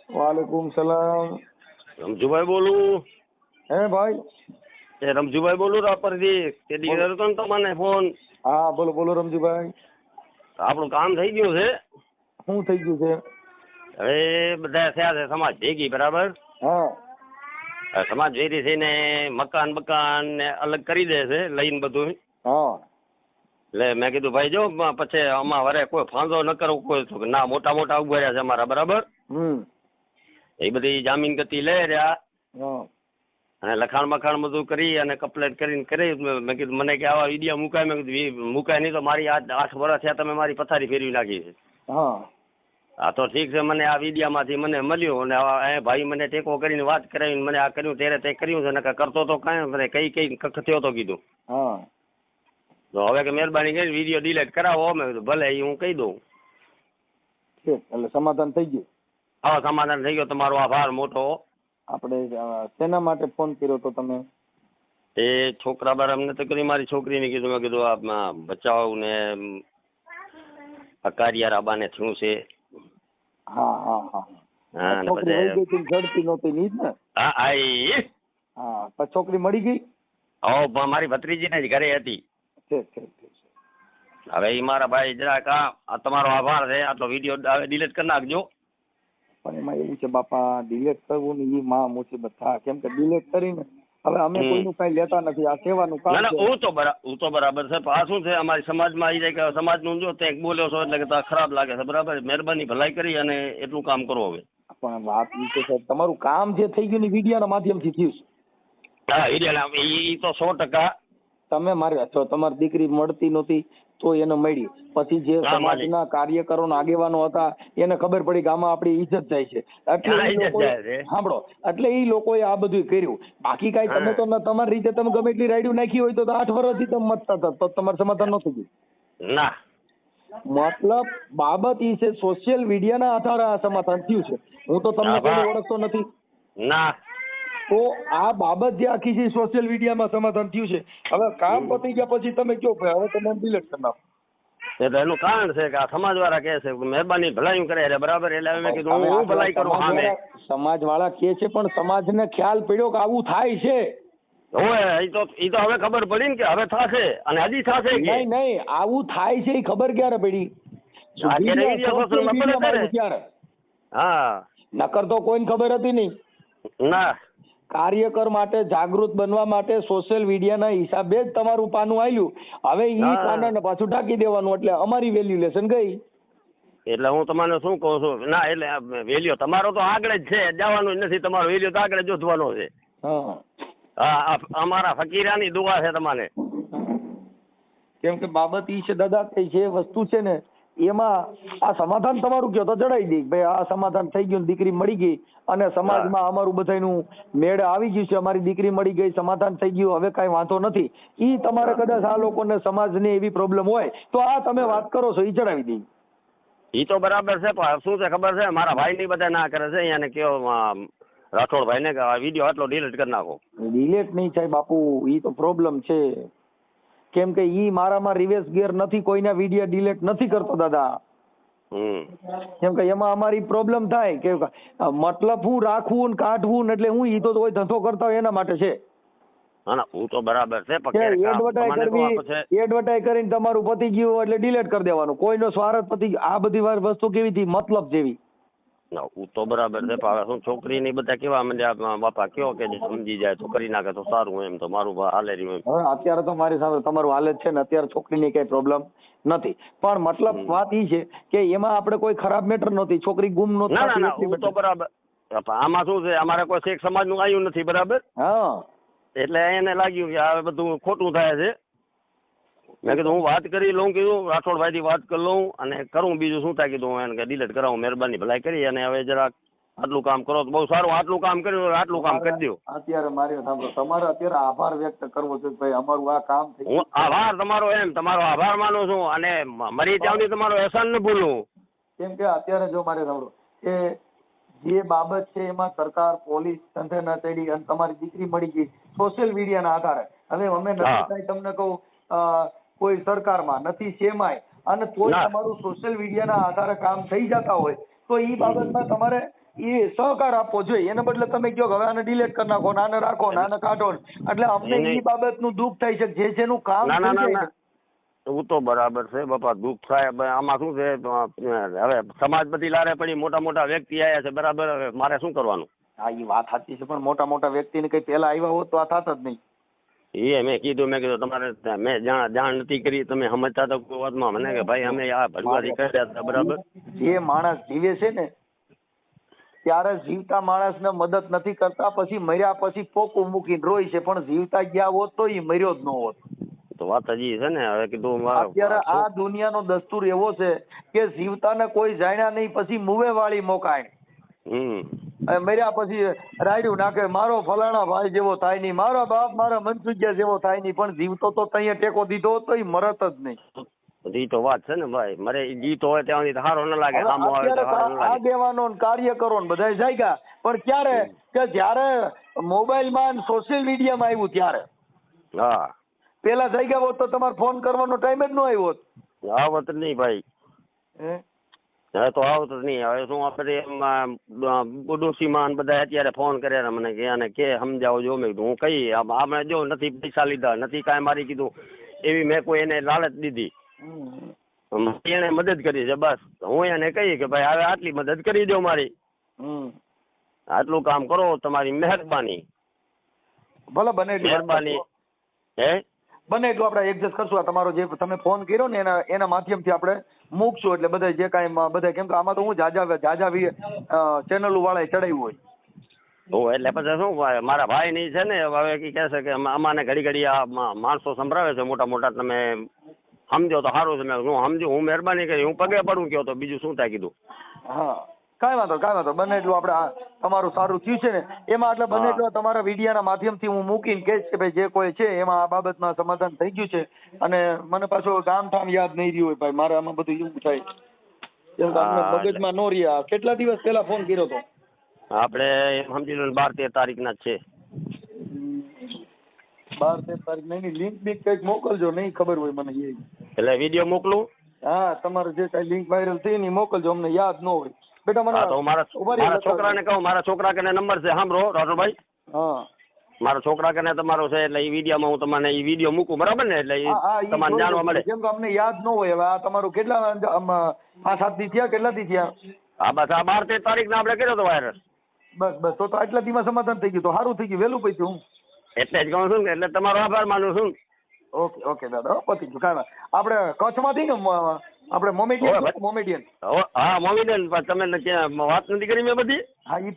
વાલેકુમ સલામ. રમજુભાઈ બોલું. હે ભાઈ? એ રમજુભાઈ બોલું રાપરથી. તે દીકરો હતો ને તમને ફોન. હા બોલો બોલો રમજીભાઈ. આપણું કામ થઈ ગયું છે. શું થઈ ગયું છે? હવે બધા થયા છે સમાજ ભેગી, બરાબર. હા સમાજ ભેગી થઈને મકાન બકાન ને અલગ કરી દે છે લઈને બધું. હા એટલે મેં કીધું ભાઈ જો પછી અમારે કોઈ ફાંદો ન કરવો, કોઈ ના મોટા મોટા ઉભા રહ્યા છે અમારા, બરાબર. એ બધી જામીન ગતિ લે રહ્યા હા અને લખાણ બખાણ બધું કરી અને કમ્પ્લેટ કરી. મેં કીધું મને કે આવા વિડીયો મુકાય. મેં કીધું મુકાય નહીં તો મારી 8 વર્ષ થયા તમે મારી પથારી ફેરવી નાખી છે. હા હા તો ઠીક છે, મને આ વિડીયામાંથી મને મળ્યું અને ભાઈ મને ટેકો કરીને વાત કરાવીને મને આ કર્યું ત્યારે તે કર્યું છે, નકર કરતો તો કાંઈ મને કઈ કખ થયો તો કીધું. હા તો હવે કે મહેરબાની કરી વિડીયો ડિલીટ કરાવો. મેં કીધું ભલે, એ હું કહી દઉં. એટલે સમાધાન થઈ ગયું? હા સમાધાન થઈ ગયો. તમારો આભાર મોટો. આપણે શેના માટે ફોન કર્યો તો તમે? એ છોકરા બાર અમને તો કરી મારી છોકરીને કીધું. મેં કીધું આ બચાવ ને કારિયાર આબાને થયું છે. હા હા હા હા ને છોકરી વહી પછી ગઈ હતી, જડતી નહોતી ની જ ને? હા આઈ હા પછી છોકરી મળી ગઈ? મારી ભત્રીજીને જ ઘરે હતી. ઠીક ઠીક ઠીક. હવે એ મારા ભાઈ જરાક આ તમારો આભાર છે. આટલો વિડીયો ડિલીટ કરી નાખજો. પણ એમાં એવું છે બાપા, ડિલેટ કરવું ને એ માં મુસીબત થાય. કેમ કે ડિલેટ કરીને હવે અમે કોઈનું કઈ લેતા નથી. આ સેવાનું ના કામ ના છે. હું તો બરાબર છે. પણ આ શું છે, અમારી સમાજમાં આવી જાય કે સમાજનું જો તે બોલ્યો છો એટલે કે ખરાબ લાગે છે, બરાબર. મહેરબાની ભલાઈ કરી અને એટલું કામ કરો હવે. પણ વાત એ છે સાહેબ, તમારું કામ જે થઈ ગયું ને વિડિયાના માધ્યમથી થયું છે. હા એ તો 100%. તમે મારી તમારી દીકરી મળતી નહોતી તો એને મળી. પછી જે હા, માલિક. સમાજના કાર્યકરો આગેવાનો હતા એને ખબર પડી કે આમાં આપણી ઇજ્જત જાય છે, એટલે હા, એ ઇજ્જત લોકોએ જાય છે. સાંભળો, એટલે એ લોકોએ આ બધું કર્યું. બાકી કાંઈ તમે તો તમારી રીતે તમે ગમે એટલી રાઈડું નાખી હોય તો 8 વર્ષથી તમે મતતા હતા તો તમારે સમાધાન નહોતું થયું. ના મતલબ બાબત એ છે, સોશિયલ મીડિયાના આધારે આ સમાધાન થયું છે. હું તો તમને કોઈને આભાર. ઓળખતો નથી. ના તો આ બાબત જે આખી છે સોશિયલ મીડિયામાં સમાધાન થયું છે. હવે કામ પતી ગયા પછી તમે કહો ભાઈ હવે તમે ડિલીટ કરી નાખો. એટલે એનું કારણ છે કે આ સમાજ વાળા કહે છે કે મહેરબાની ભલાઈ કરે છે, બરાબર. એટલે મેં કીધું હું ભલાઈ કરું. હા મેં સમાજ વાળા કે છે પણ સમાજને ખ્યાલ પડ્યો કે આવું થાય છે. હોય એ તો હવે ખબર પડી ને કે હવે થશે અને હજી થશે કે નહીં આવું થાય છે એ ખબર ક્યારે પડી? અત્યારે વિડીયો સોશિયલ મીડિયામાં કરે. આવ્યું ત્યારે. હા નકર તો કોઈને ખબર હતી નહીં. ના કાર્યકર માટે જાગૃત બનવા માટે સોશિયલ મીડિયાના હિસાબે જ તમારું પાનું આવ્યું. હવે ઈ પાનાને પાછું ઢાંકી દેવાનું, એટલે અમારી વેલ્યુલેશન ગઈ. એટલે હું તમને શું કહું છું, ના એટલે વેલ્યુ તમારો તો આગળ જ છે, જવાનું જ નથી. તમારો વેલ્યુ તો આગળ જ જોધવાનો છે. હા અમારા ફકીરાની દુઆ છે તમારે. કેમ કે બાબત ઈ છે દાદા કે જે વસ્તુ છે ને એમાં આ સમાધાન તમારું કયો તો જણાવી દઈ ભાઈ આ સમાધાન થઈ ગયું, દીકરી મળી ગઈ અને સમાજમાં અમારું બધાનું મેળ આવી ગયું છે, અમારી દીકરી મળી ગઈ, સમાધાન થઈ ગયું, હવે કાંઈ વાંધો નથી. ઈ તમારે કદાચ આ લોકોને સમાજની એવી પ્રોબ્લેમ હોય તો આ તમે વાત કરો છો એ જણાવી દઈ. એ તો બરાબર છે, પણ શું છે ખબર છે, મારા ભાઈ ની બધા ના કરે છે. અહીંયા કયો રાઠોડભાઈ ને કે વિડીયો આટલો ડિલીટ કરી નાખો. ડિલીટ નહીં થાય બાપુ, ઈ તો પ્રોબ્લેમ છે. કેમ કે ઈ મારામાં રિવેર્સ ગિયર નથી, કોઈના વિડીયો ડિલીટ નથી કરતો દાદા. કેમ કે એમાં અમારી પ્રોબ્લેમ થાય કે મતલબ હું રાખવું ને કાઢવું એટલે હું ઈ તો કોઈ ધંધો કરતા હોય એના માટે છે. હું તો બરાબર છે, એડવર્ટાઈઝ કરીને તમારું પતી ગયું એટલે ડિલીટ કરી દેવાનું. કોઈનો સ્વાર્થ પતી ગયો. આ બધી વસ્તુ કેવી હતી, મતલબ જેવી. હું તો બરાબર છે, પણ શું છોકરી ની બધા કેવા માંડ્યા બાપા કયો કે સમજી જાય તો કરી નાખે તો સારું, એમ તો મારું હાલે રહ્યું એમ. અત્યારે તો મારી સામે તમારું હાલે જ છે ને, અત્યારે છોકરીની કઈ પ્રોબ્લેમ નથી. પણ મતલબ વાત ઈ છે કે એમાં આપણે કોઈ ખરાબ મેટર નહોતી, છોકરી ગુમ નહોતી. ના હું તો બરાબર. આમાં શું છે, અમારે કોઈ શેખ સમાજ નું આવ્યું નથી, બરાબર. હા એટલે એને લાગ્યું કે આ બધું ખોટું થાય છે. મેં કીધું હું વાત કરી લઉં, કીધું રાઠોડભાઈ થી વાત કરી લઉં અને કરું, બીજું શું થાય કીધું એને ડિલીટ કરાવું. મહેરબાની ભલાઈ કરી અને હવે જરાક આટલું કામ કરો તો બહુ સારું. આટલું કામ કર્યું, આટલું કામ કરી દો. અત્યારે મારે સાંભળો, તમારે અત્યારે આભાર વ્યક્ત કરવો છે ભાઈ અમારું આ કામ થઈ. હું આભાર તમારો તમારો આભાર માનું છું અને મરી ત્યાંથી તમારો એહસાન ન ભૂલું. કેમ કે અત્યારે જો મારે સાંભળો કે જે બાબત છે એમાં સરકાર પોલીસ તંત્ર ના ચડી અને તમારી દીકરી મળી ગઈ સોશિયલ મીડિયાના આધારે. હવે અમે નથી કઈ તમને કહું કોઈ સરકારમાં નથી સેમાય અને તોય તમારું સોશિયલ મીડિયાના આધારે કામ થઈ જતા હોય તો એ બાબતમાં તમારે એ સહકાર આપવો જોઈએ. એને બદલે તમે કહો કે હવે આને ડિલીટ કરી નાખો ને આને રાખો ને આને કાઢો ને, એટલે અમને નહીં. એ બાબતનું દુઃખ થાય છે કે જેનું કામ ના ના થઈ ના જાય ના હું તો બરાબર છે બાપા, દુઃખ થાય. આમાં શું છે હવે સમાજ બધી લારે પડી, મોટા મોટા વ્યક્તિ આવ્યા છે બરાબર, હવે મારે શું કરવાનું? હા એ વાત સાચી છે, પણ મોટા મોટા વ્યક્તિને કઈ પેલા આવ્યા હોત તો આ થાત જ નહીં. મેં કીધું તમારે મેં જાણ નથી કરી, તમે સમજતા તો કોઈ વાતમાં મને કે ભાઈ અમે આ ભરવાથી કર્યા હતા બરાબર. જે માણસ જીવે છે ને ત્યારે જીવતા માણસને મદદ નથી કરતા, પછી મર્યા પછી પોકું મૂકીને રોય છે, પણ જીવતા ગયા હોત તો એ મર્યો જ ન હોત. તો વાત હજી છે ને, હવે કીધું અત્યારે આ દુનિયાનો દસ્તુર એવો છે કે જીવતાને કોઈ જાણ્યા નહીં પછી મુવે વાળી મોકાય. મર્યા પછી રાયડું નાખે, મારો ફલાણા ભાઈ જેવો થાય નહીં, મારો બાપ મારા મનસુખિયા જેવો થાય નહીં, પણ જીવતો તો ત્યાં ટેકો દીધો તો એ મરત જ નહીં. ઈ તો વાત છે ને ભાઈ, મરે જીતો હોય ત્યાં સુધી સારો ન લાગે, સામો આવે તો સારો ન આ લાગે. દેવાનો કાર્ય કરો ને બધા જાગ્યા, પણ ક્યારે કે જયારે મોબાઈલમાં સોશિયલ મીડિયામાં આવ્યું ત્યારે. હા પેલા જાગ્યા હોત તો તમારે ફોન કરવાનો ટાઈમ જ ન આવ્યો હોત. આવત જ નહીં ભાઈ, હવે તો આવત જ નહીં. હવે શું આપણે ડોશીમાં બધા અત્યારે ફોન કર્યા મને કે અને કે સમજાવો જો. મેં કીધું હું કઈ આપણે જો નથી પૈસા લીધા નથી કાંઈ, મારી કીધું એવી મેં કોઈ એને લાલચ દીધી, એને મદદ કરી છે બસ. હું એને કહી કે ભાઈ હવે આટલી મદદ કરી દો મારી, આટલું કામ કરો, તમારી મહેરબાની. ભલે બને મહેરબાની. હે બને એટલું આપણે એડજસ્ટ કરશું. આ તમારો જે તમે ફોન કર્યો ને એના માધ્યમથી આપણે મૂકશું, એટલે બધા જે કાંઈ બધા, કેમ કે આમાં તો હું જાજા ચેનલો વાળાએ ચડાવ્યું હોય. એટલે પછી શું મારા ભાઈ ની છે ને, હવે કહે છે કે અમાને ઘડી ઘડી આ માણસો સંભળાવે છે મોટા મોટા, તમે સમજો તો સારું છે. મેં હું સમજુ, હું મહેરબાની કરી, હું પગે પડું કયો તો બીજું શું થાય કીધું. હા કાંઈ વાંધો બને એટલું આપણે તમારું સારું થયું છે ને એમાં, એટલે બને એટલું તમારા મીડિયાના માધ્યમથી હું મૂકીને કહીશ કે ભાઈ જે કોઈ છે એમાં આ બાબતમાં સમાધાન થઈ ગયું છે. અને મને પાછું ગામ ઠામ યાદ નહીં રહ્યું હોય ભાઈ, મારે આમાં બધું એવું થાય કેમ કે આપણે મગજમાં ન રહ્યા. કેટલા દિવસ પહેલા ફોન કર્યો હતો આપણે સમજી લો 12-13 તારીખના જ છે. 12-13 તારીખ નહીં, લિંક બીક કંઈક મોકલજો, નહીં ખબર હોય મને એ. એટલે વિડીયો મોકલું? હા તમારે જે કઈ લિંક વાયરલ થઈ ને મોકલજો, અમને યાદ ન હોય બેટા. મને મારા છોકરાને કહું, મારા છોકરા કને નંબર છે, સાંભળો રાઠોડભાઈ. હા મારા છોકરા કને તમારો છે, એટલે એ વિડીયોમાં હું તમને એ વિડીયો મૂકું બરાબર ને, એટલે તમને જાણવા મળે. કેમ કે અમને યાદ ન હોય. હવે આ તમારું કેટલા 5-7 દી થયા, કેટલા દી થયા? હા બસ આ 12-13 તારીખના આપણે કર્યો હતો વાયરસ. બસ તો આટલા દીમાં સમાધાન થઈ ગયું, તો સારું થઈ ગયું, વહેલું પૈસું હું એટલે જ કહું છું ને, એટલે તમારો આભાર માનું છું. ઓકે દાદા, પતી ગયું. કાંઈ આપણે કચ્છમાંથી ને આપણે મોમેડિયન. હા મોમેડિયન, તમે વાત નથી કરી મેં બધી. હા એ પણ